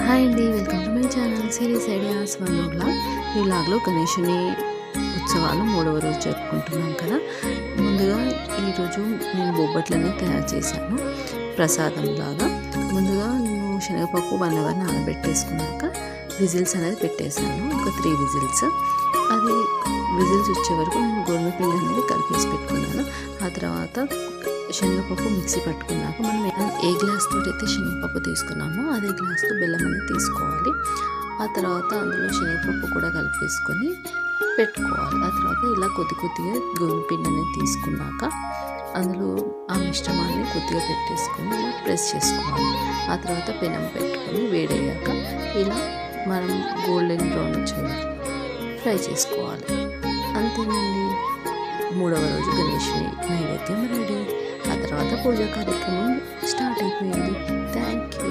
Hi అండి, welcome to my channel series ideas one vlog. ఈ వ్లాగ్లో గణేషుని ఉత్సవాలు 3వ రోజు జరుపుకుంటున్నాం కదా. ముందుగా ఈరోజు నేను బొబ్బట్లని తయారు చేశాను ప్రసాదం లాగా. ముందుగా నేను శనగపప్పు 1 అవర్ నానబెట్టేసుకున్నాక విజిల్స్ అనేది పెట్టేశాను, ఒక 3 విజిల్స్. అది విజిల్స్ వచ్చే వరకు నేను గోధుమ పిండి అనేది కలిపేసి పెట్టుకున్నాను. ఆ తర్వాత శనగపప్పు మిక్సీ పట్టుకున్నాక మనం ఏ గ్లాస్ తోటి అయితే శనగపప్పు తీసుకున్నామో అదే గ్లాస్తో బెల్లం అనేది తీసుకోవాలి. ఆ తర్వాత అందులో శనగపప్పు కూడా కలిపేసుకొని పెట్టుకోవాలి. ఆ తర్వాత ఇలా కొద్దిగా గోధుమ పిండి అనేది తీసుకున్నాక అందులో ఆ మిశ్రమాన్ని కొద్దిగా పెట్టేసుకొని ఇలా ప్రెస్ చేసుకోవాలి. ఆ తర్వాత పెనం పెట్టుకొని వేడయ్యాక ఇలా మనం గోల్డెన్ బ్రౌన్ వచ్చేలా ఫ్రై చేసుకోవాలి. అంతేనండి, 3వ రోజు గణేషుని నైవేద్యం రెడీ. ఆ తర్వాత పూజా కార్యక్రమం స్టార్ట్ అయిపోయింది. Thank you.